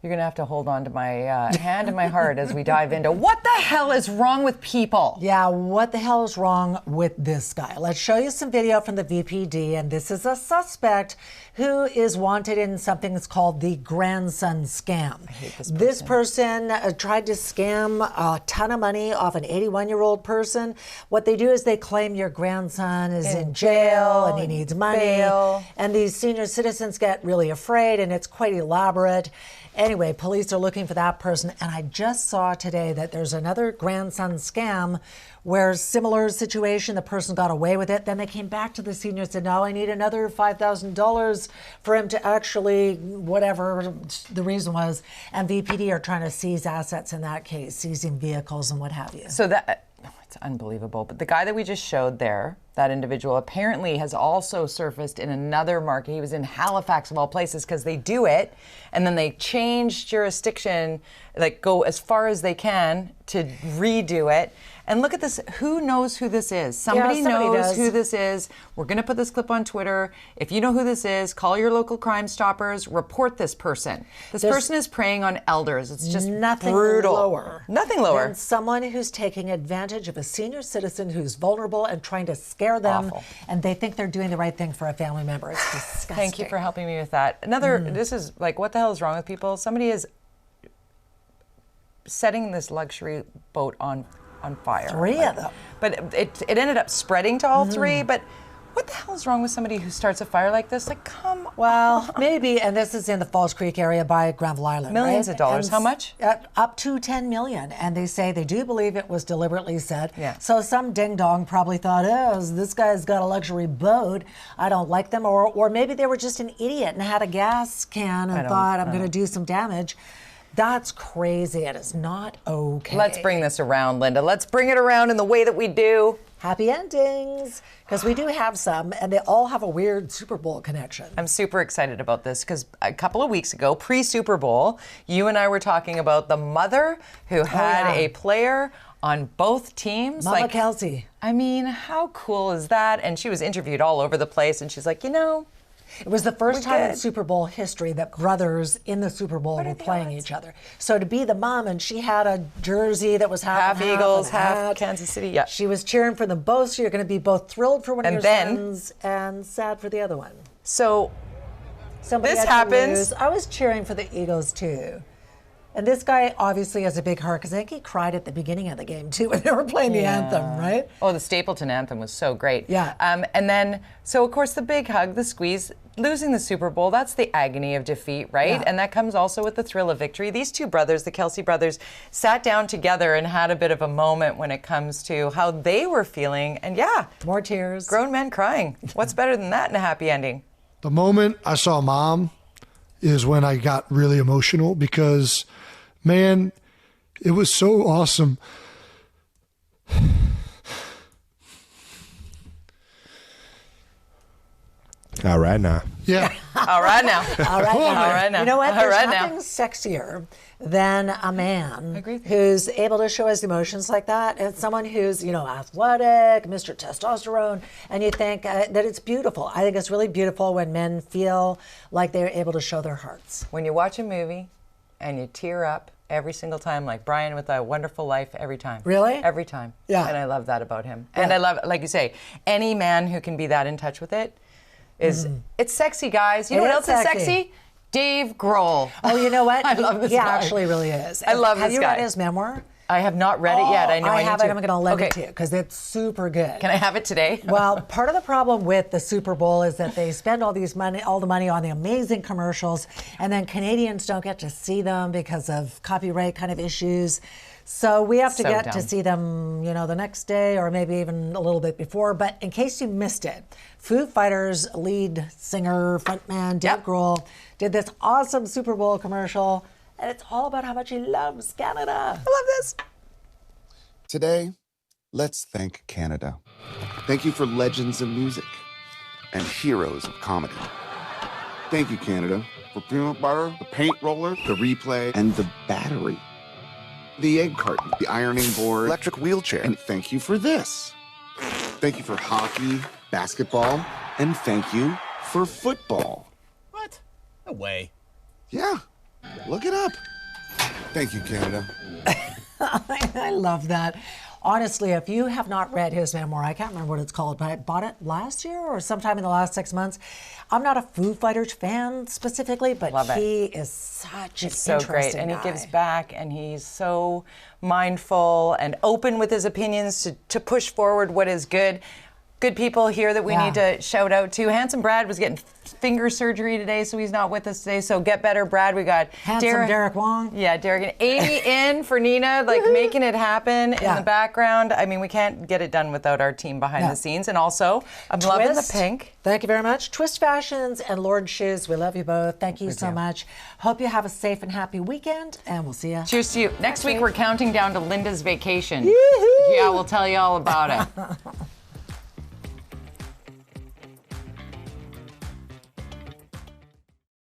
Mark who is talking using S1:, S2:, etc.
S1: You're going to have to hold on to my hand and my heart as we dive into what the hell is wrong with people.
S2: Yeah, what the hell is wrong with this guy? Let's show you some video from the VPD, and this is a suspect who is wanted in something that's called the grandson scam.
S1: I hate this person.
S2: This person tried to scam a ton of money off an 81-year-old person. What they do is they claim your grandson is in jail and he needs money.
S1: Bail.
S2: And these senior citizens get really afraid, and it's quite elaborate. Anyway, police are looking for that person, and I just saw today that there's another grandson scam where similar situation, the person got away with it, then they came back to the senior and said, no, I need another $5,000 for him to actually, whatever the reason was, and VPD are trying to seize assets in that case, seizing vehicles and what have you.
S1: So it's unbelievable. But the guy that we just showed there, that individual, apparently has also surfaced in another market. He was in Halifax, of all places, because they do it, and then they change jurisdiction, like go as far as they can to redo it. And look at this. Who knows who this is? Somebody knows
S2: does.
S1: who this is. We're going to put this clip on Twitter. If you know who this is, call your local Crime Stoppers. Report this person. This person is preying on elders. It's just
S2: nothing
S1: brutal.
S2: lower.
S1: Nothing lower
S2: than someone who's taking advantage of a senior citizen who's vulnerable and trying to scare them.
S1: Awful.
S2: And they think they're doing the right thing for a family member. It's disgusting.
S1: Thank you for helping me with that. Another, this is like, what the hell is wrong with people? Somebody is setting this luxury boat on fire.
S2: Three of them.
S1: But it ended up spreading to all three. But what the hell is wrong with somebody who starts a fire like this? Like, come on.
S2: Well, maybe, and this is in the Falls Creek area by Granville Island.
S1: Millions
S2: right?
S1: of dollars.
S2: And
S1: How much?
S2: Up to $10 million. And they say they do believe it was deliberately set.
S1: Yeah.
S2: So some ding-dong probably thought, oh, this guy's got a luxury boat. I don't like them. Or maybe they were just an idiot and had a gas can and thought, I'm going to do some damage. That's crazy, and it's not okay.
S1: Let's bring this around, Linda. Let's bring it around in the way that we do.
S2: Happy endings, because we do have some, and they all have a weird Super Bowl connection.
S1: I'm super excited about this because a couple of weeks ago, pre-Super Bowl, you and I were talking about the mother who had a player on both teams.
S2: Mama Kelce.
S1: I mean, how cool is that? And she was interviewed all over the place, and she's like, you know,
S2: it was the first time in Super Bowl history that brothers in the Super Bowl were playing each other. So to be the mom, and she had a jersey that was half
S1: Eagles, half Kansas City. Yeah,
S2: she was cheering for them both. So you're going to be both thrilled for one of your sons and sad for the other one.
S1: So
S2: somebody
S1: this happens.
S2: I was cheering for the Eagles too. And this guy obviously has a big heart because I think he cried at the beginning of the game too when they were playing the anthem, right?
S1: Oh, the Stapleton anthem was so great.
S2: Yeah.
S1: And then, so of course the big hug, the squeeze, losing the Super Bowl, that's the agony of defeat, right?
S2: Yeah.
S1: And that comes also with the thrill of victory. These two brothers, the Kelce brothers, sat down together and had a bit of a moment when it comes to how they were feeling. And
S2: more tears.
S1: Grown men crying. What's better than that in a happy ending?
S3: The moment I saw Mom is when I got really emotional because, man, it was so awesome.
S4: All right now.
S3: Yeah.
S1: All right now.
S2: All right now.
S1: All right now.
S2: You know what?
S1: All
S2: There's
S1: right
S2: nothing
S1: now.
S2: sexier than a man who's able to show his emotions like that, and someone who's, you know, athletic, Mr. Testosterone, and you think that it's beautiful. I think it's really beautiful when men feel like they're able to show their hearts.
S1: When you watch a movie and you tear up every single time, like Brian with A Wonderful Life, every time.
S2: Really?
S1: Every time.
S2: Yeah.
S1: And I love that about him. And I love, like you say, any man who can be that in touch with it is, it's sexy, guys. You know what else is sexy? Dave Grohl.
S2: Oh, you know what?
S1: I love this
S2: he
S1: guy.
S2: actually really is.
S1: I love this guy.
S2: Have you read his memoir?
S1: I have not read it yet. I know I
S2: have
S1: need
S2: it.
S1: to.
S2: I'm going to lend it to you because it's super good.
S1: Can I have it today?
S2: Well, part of the problem with the Super Bowl is that they spend all the money on the amazing commercials, and then Canadians don't get to see them because of copyright kind of issues. So we have to get to see them, you know, the next day or maybe even a little bit before. But in case you missed it, Foo Fighters lead singer, frontman Dave Grohl did this awesome Super Bowl commercial, and it's all about how much he loves Canada.
S1: I love this.
S5: Today, let's thank Canada. Thank you for legends of music and heroes of comedy. Thank you, Canada, for peanut butter, the paint roller, the replay, and the battery. The egg carton, the ironing board, electric wheelchair, and thank you for this. Thank you for hockey, basketball, and thank you for football.
S4: What? No way.
S5: Yeah. Look it up. Thank you, Canada.
S2: I love that. Honestly, if you have not read his memoir, I can't remember what it's called, but I bought it last year or sometime in the last 6 months. I'm not a Foo Fighters fan specifically, but he is such an
S1: so
S2: interesting
S1: great, and
S2: guy.
S1: he gives back, and he's so mindful and open with his opinions to push forward what is good. Good people here that we need to shout out to. Handsome Brad was getting finger surgery today, so he's not with us today. So get better, Brad. We got
S2: Handsome Derek Wong.
S1: Yeah, Derek. And Amy in for Nina, like making it happen in the background. I mean, we can't get it done without our team behind the scenes. And also, I'm loving the pink.
S2: Thank you very much. Twist Fashions and Lord Shoes, we love you both. Thank you so much. Hope you have a safe and happy weekend, and we'll see you.
S1: Cheers to you. Next week, we're counting down to Linda's vacation.
S2: Yoo-hoo.
S1: Yeah, we'll tell you all about it.